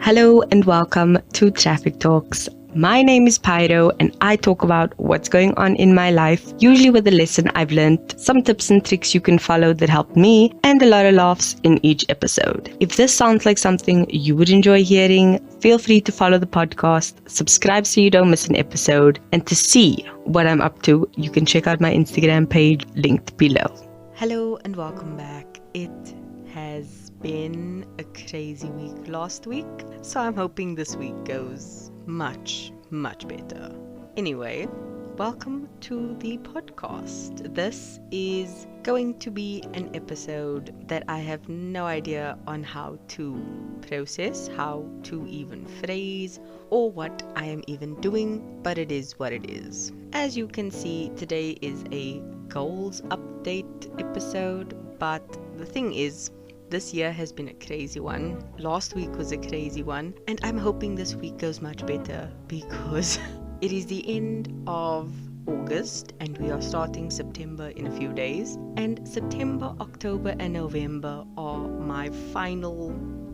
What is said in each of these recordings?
Hello and welcome to Traffic Talks. My name is Pyro and I talk about what's going on in my life, usually with a lesson I've learned, some tips and tricks you can follow that helped me, and a lot of laughs in each episode. If this sounds like something you would enjoy hearing, feel free to follow the podcast, subscribe so you don't miss an episode, and to see what I'm up to, you can check out my Instagram page linked below. Hello and welcome back. It has been a crazy week last week, so I'm hoping this week goes much better. Anyway, welcome to the podcast. This is going to be an episode that I have no idea on how to process, how to even phrase, or what I am even doing, but it is what it is. As you can see, today is a goals update episode, but the thing is, this year has been a crazy one. Last week was a crazy one, and I'm hoping this week goes much better because it is the end of August and we are starting September in a few days. And September, October, and November are my final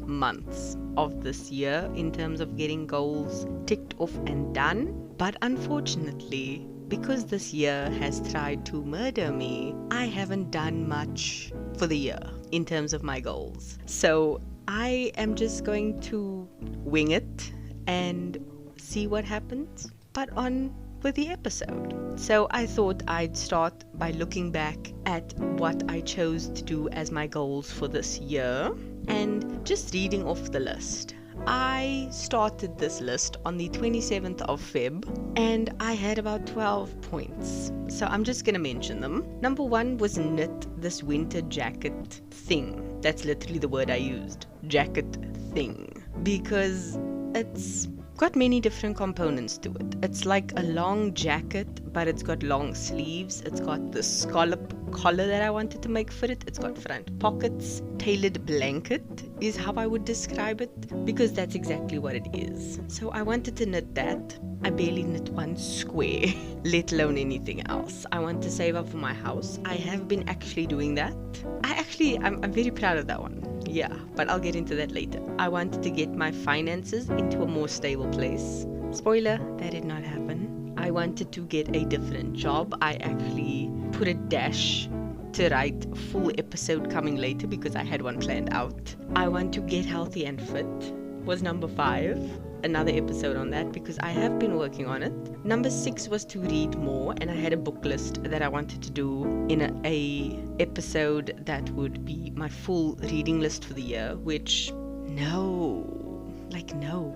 months of this year in terms of getting goals ticked off and done. But unfortunately, because this year has tried to murder me, I haven't done much for the year in terms of my goals. So I am just going to wing it and see what happens, but on with the episode. So I thought I'd start by looking back at what I chose to do as my goals for this year and just reading off the list. I started this list on the 27th of Feb and I had about 12 points. So I'm just going to mention them. Number 1 was knit this winter jacket thing. That's literally the word I used. Jacket thing. Because it's got many different components to it. It's like a long jacket, but it's got long sleeves. It's got the scallop collar that I wanted to make for it. It's got front pockets. Tailored blanket is how I would describe it, because that's exactly what it is. So I wanted to knit that. I barely knit one square, let alone anything else. I want to save up for my house. I have been actually doing that. I'm very proud of that one. Yeah, but I'll get into that later. I wanted to get my finances into a more stable place. Spoiler, that did not happen. I wanted to get a different job. I actually put a dash to write a full episode coming later because I had one planned out. I want to get healthy and fit was number 5. Another episode on that because I have been working on it. Number 6 was to read more, and I had a book list that I wanted to do in a episode that would be my full reading list for the year, which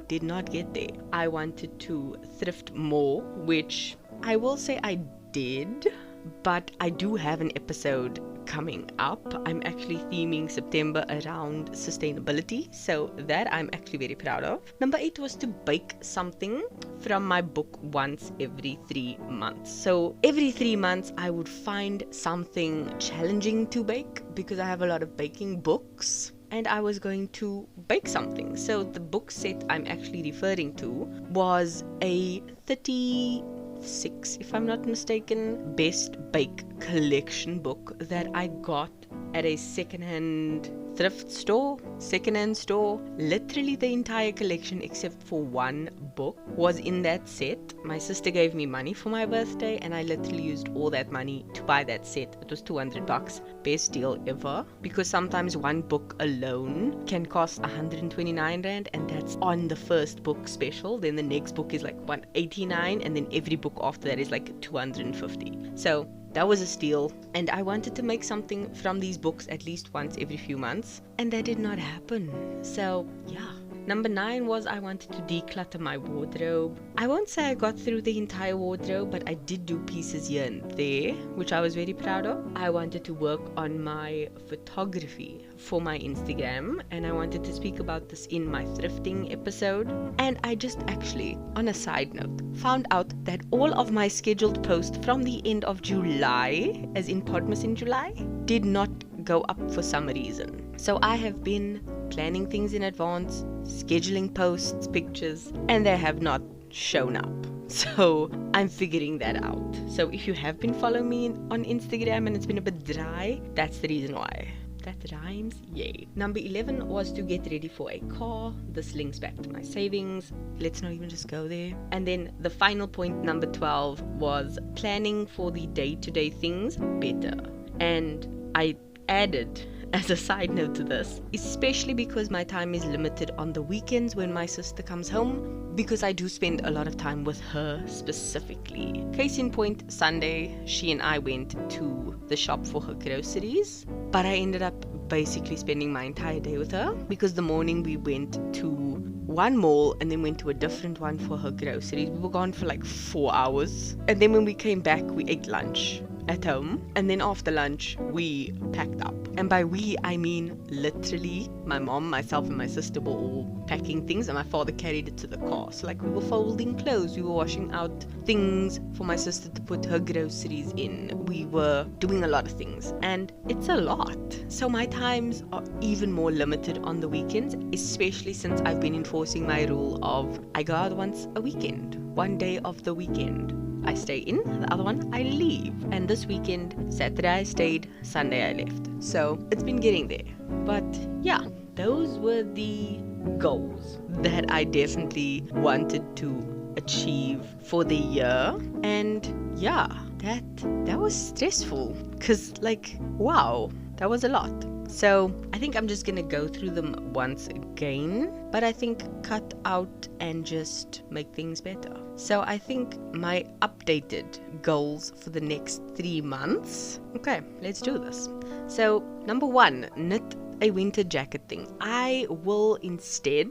did not get there. I wanted to thrift more, which I will say I did, but I do have an episode coming up. I'm actually theming September around sustainability, so that I'm actually very proud of. Number 8 was to bake something from my book once every 3 months. So every 3 months I would find something challenging to bake because I have a lot of baking books, and I was going to bake something. So the book set I'm actually referring to was a 36, if I'm not mistaken, Best Bake collection book that I got at a secondhand store. Literally the entire collection except for one book was in that set. My sister gave me money for my birthday and I literally used all that money to buy that set. It was $200. Best deal ever, because sometimes one book alone can cost 129 rand, and that's on the first book special. Then the next book is like 189, and then every book after that is like 250. So that was a steal, and I wanted to make something from these books at least once every few months, and that did not happen. So yeah. Number 9 was I wanted to declutter my wardrobe. I won't say I got through the entire wardrobe, but I did do pieces here and there, which I was very proud of. I wanted to work on my photography for my Instagram, and I wanted to speak about this in my thrifting episode. And I just actually, on a side note, found out that all of my scheduled posts from the end of July, as in Podmas in July, did not go up for some reason. So I have been planning things in advance, scheduling posts, pictures, and they have not shown up. So I'm figuring that out. So if you have been following me on Instagram and it's been a bit dry, that's the reason why. That rhymes, yay. Number 11 was to get ready for a car. This links back to my savings. Let's not even just go there. And then the final point, number 12, was planning for the day-to-day things better. And I added, as a side note to this, especially because my time is limited on the weekends when my sister comes home, because I do spend a lot of time with her specifically. Case in point, Sunday, she and I went to the shop for her groceries, but I ended up basically spending my entire day with her, because the morning we went to one mall and then went to a different one for her groceries. We were gone for like 4 hours, and then when we came back, we ate lunch at home, and then after lunch we packed up. And by we, I mean literally my mom, myself and my sister were all packing things, and my father carried it to the car. So like, we were folding clothes, we were washing out things for my sister to put her groceries in, we were doing a lot of things, and it's a lot. So my times are even more limited on the weekends, especially since I've been enforcing my rule of I go out once a weekend, one day of the weekend I stay in, the other one I leave. And this weekend, Saturday I stayed, Sunday I left. So it's been getting there. But yeah, those were the goals that I definitely wanted to achieve for the year. And yeah, that was stressful, because like, wow, that was a lot. So I think I'm just gonna go through them once again, but I think cut out and just make things better. So I think my updated goals for the next 3 months. Okay, let's do this. So number 1, knit a winter jacket thing. I will instead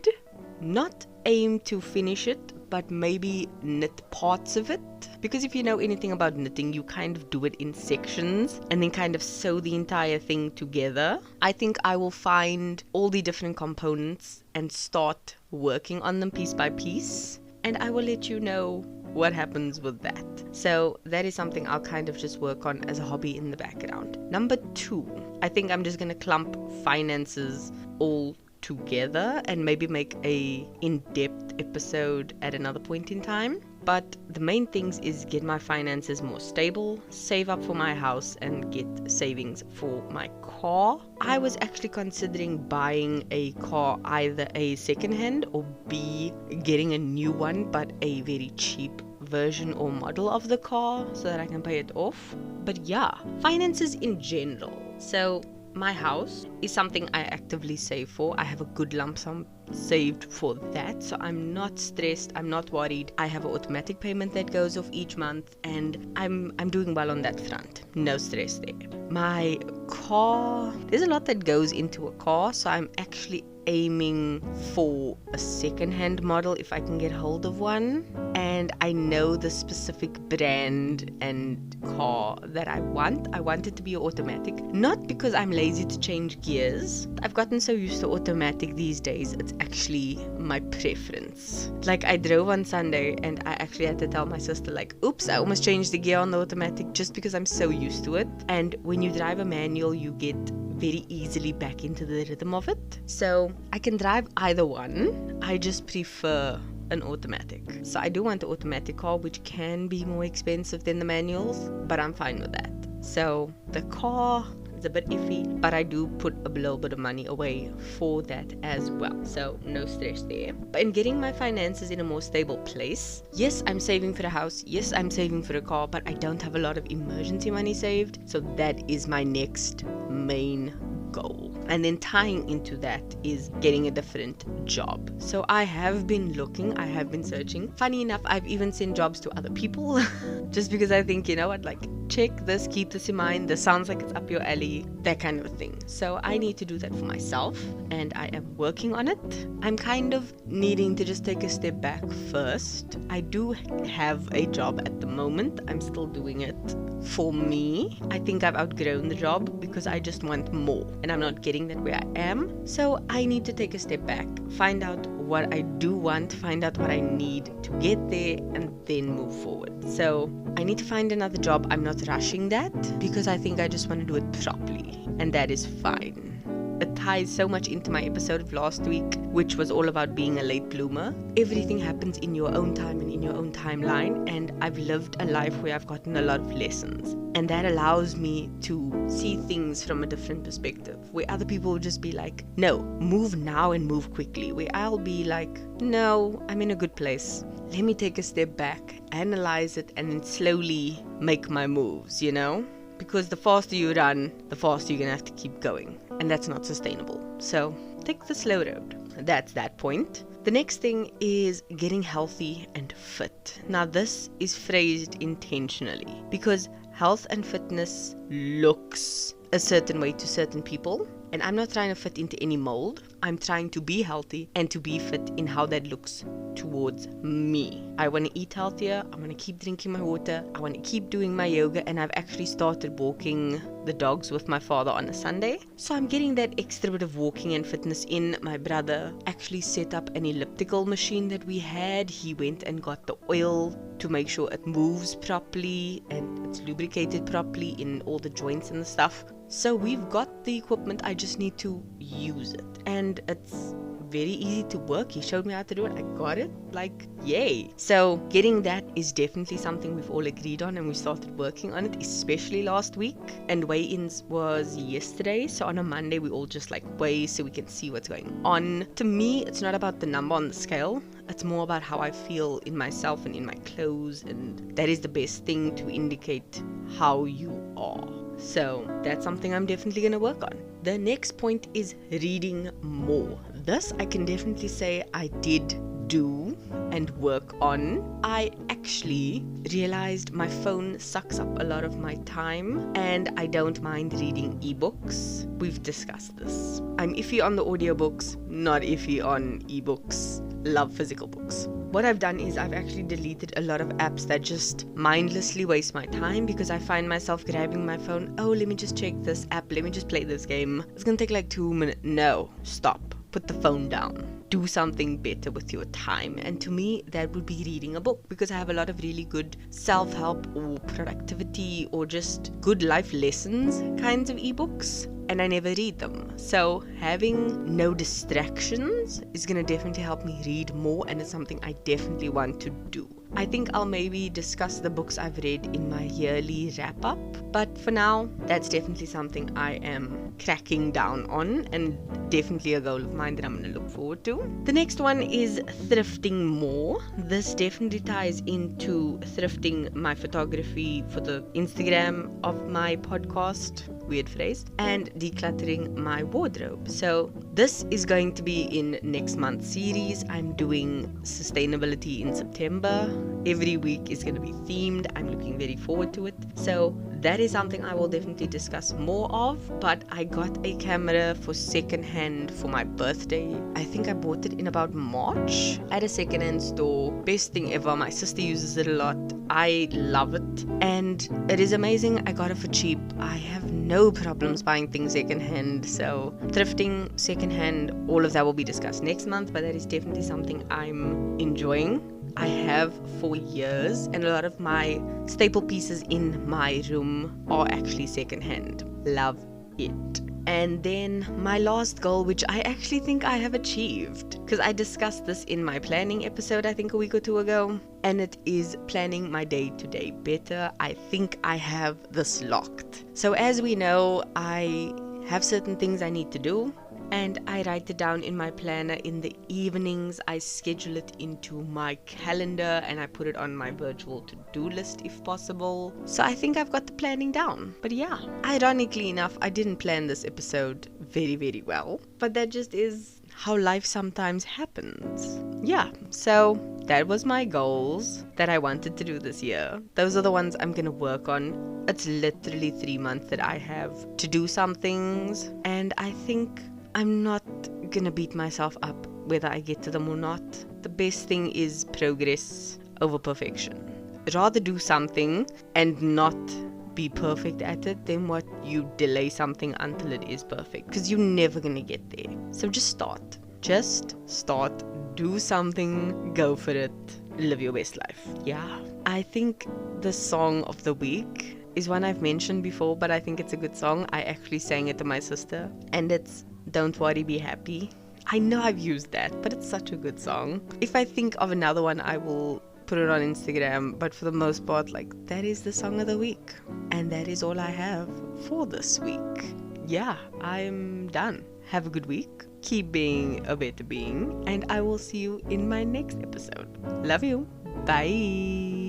not aim to finish it, but maybe knit parts of it. Because if you know anything about knitting, you kind of do it in sections and then kind of sew the entire thing together. I think I will find all the different components and start working on them piece by piece. And I will let you know what happens with that. So that is something I'll kind of just work on as a hobby in the background. Number 2, I think I'm just going to clump finances all together and maybe make a in-depth episode at another point in time. But the main things is get my finances more stable, save up for my house, and get savings for my car. I was actually considering buying a car, either a second-hand or B, getting a new one, but a very cheap version or model of the car so that I can pay it off. But yeah, finances in general. So my house is something I actively save for. I have a good lump sum saved for that, so I'm not stressed, I'm not worried. I have an automatic payment that goes off each month, and I'm doing well on that front. No stress there. My car, there's a lot that goes into a car, so I'm actually aiming for a second-hand model if I can get hold of one. And I know the specific brand and car that I want. I want it to be automatic, not because I'm lazy to change gears. I've gotten so used to automatic these days, it's actually my preference. Like, I drove on Sunday and I actually had to tell my sister, like, oops, I almost changed the gear on the automatic, just because I'm so used to it. And when you drive a manual, you get very easily back into the rhythm of it. So I can drive either one. I just prefer an automatic. So I do want the automatic car, which can be more expensive than the manuals, but I'm fine with that. So the car is a bit iffy, but I do put a little bit of money away for that as well. So no stress there. But in getting my finances in a more stable place, yes, I'm saving for a house. Yes, I'm saving for a car, but I don't have a lot of emergency money saved. So that is my next main goal. And then tying into that is getting a different job. So I have been looking, I have been searching. Funny enough, I've even sent jobs to other people just because I think, you know what, like, check this, keep this in mind, this sounds like it's up your alley, that kind of a thing. So I need to do that for myself, and I am working on it. I'm kind of needing to just take a step back first. I do have a job at the moment. I'm still doing it for me. I think I've outgrown the job because I just want more, and I'm not getting that where I am. So I need to take a step back, find out what I do want, find out what I need to get there, and then move forward. So I need to find another job. I'm not rushing that because I think I just want to do it properly, and that is fine. it ties so much into my episode of last week, which was all about being a late bloomer. Everything happens in your own time and in your own timeline, and I've lived a life where I've gotten a lot of lessons, and that allows me to see things from a different perspective, where other people will just be like, no, move now and move quickly, where I'll be like, no, I'm in a good place. Let me take a step back, analyze it, and then slowly make my moves, you know? Because the faster you run, the faster you're gonna have to keep going. And that's not sustainable. So take the slow road. That's that point. The next thing is getting healthy and fit. Now this is phrased intentionally because health and fitness looks a certain way to certain people. And I'm not trying to fit into any mold. I'm trying to be healthy and to be fit in how that looks towards me. I want to eat healthier. I want to keep drinking my water. I want to keep doing my yoga. And I've actually started walking the dogs with my father on a Sunday. So I'm getting that extra bit of walking and fitness in. My brother actually set up an elliptical machine that we had. He went and got the oil to make sure it moves properly and it's lubricated properly in all the joints and the stuff. So we've got the equipment, I just need to use it. And it's very easy to work. He showed me how to do it. I got it. Like, yay. So getting that is definitely something we've all agreed on, and we started working on it, especially last week. And weigh-ins was yesterday. So on a Monday, we all just like weigh so we can see what's going on. To me, it's not about the number on the scale. It's more about how I feel in myself and in my clothes. And that is the best thing to indicate how you are. So that's something I'm definitely going to work on. The next point is reading more. This I can definitely say I did do and work on. I actually realized my phone sucks up a lot of my time and I don't mind reading ebooks. We've discussed this. I'm iffy on the audiobooks, not iffy on ebooks. Love physical books. What I've done is I've actually deleted a lot of apps that just mindlessly waste my time because I find myself grabbing my phone. Oh, let me just check this app. Let me just play this game. It's going to take like 2 minutes. No, stop. Put the phone down. Do something better with your time. And to me, that would be reading a book because I have a lot of really good self-help or productivity or just good life lessons kinds of ebooks. And I never read them. So having no distractions is going to definitely help me read more, and it's something I definitely want to do. I think I'll maybe discuss the books I've read in my yearly wrap-up, but for now, that's definitely something I am cracking down on and definitely a goal of mine that I'm going to look forward to. The next one is thrifting more. This definitely ties into thrifting my photography for the Instagram of my podcast, weird phrase, and decluttering my wardrobe. So this is going to be in next month's series. I'm doing sustainability in September. Every week is going to be themed. I'm looking very forward to it. So that is something I will definitely discuss more of. But I got a camera for secondhand for my birthday. I think I bought it in about March at a secondhand store. Best thing ever. My sister uses it a lot. I love it. And it is amazing. I got it for cheap. I have no problems buying things secondhand. So thrifting, secondhand, all of that will be discussed next month. But that is definitely something I'm enjoying. I have for years, and a lot of my staple pieces in my room are actually secondhand. Love it. And then my last goal, which I actually think I have achieved, because I discussed this in my planning episode, I think a week or two ago, and it is planning my day-to-day better. I think I have this locked. So as we know, I have certain things I need to do, and I write it down in my planner in the evenings. I schedule it into my calendar and I put it on my virtual to-do list if possible. So I think I've got the planning down. But yeah, ironically enough, I didn't plan this episode very, very well. But that just is how life sometimes happens. Yeah, so that was my goals that I wanted to do this year. Those are the ones I'm going to work on. It's literally 3 months that I have to do some things. And I think I'm not gonna beat myself up whether I get to them or not. The best thing is progress over perfection. Rather do something and not be perfect at it than what you delay something until it is perfect, because you're never gonna get there. So just start, do something, go for it, live your best life. Yeah, I think the song of the week is one I've mentioned before, but I think it's a good song. I actually sang it to my sister, and it's Don't Worry, Be Happy. I know I've used that, but it's such a good song. If I think of another one, I will put it on Instagram, but for the most part, like, that is the song of the week. And that is all I have for this week. Yeah, I'm done. Have a good week. Keep being a better being, and I will see you in my next episode. Love you. Bye.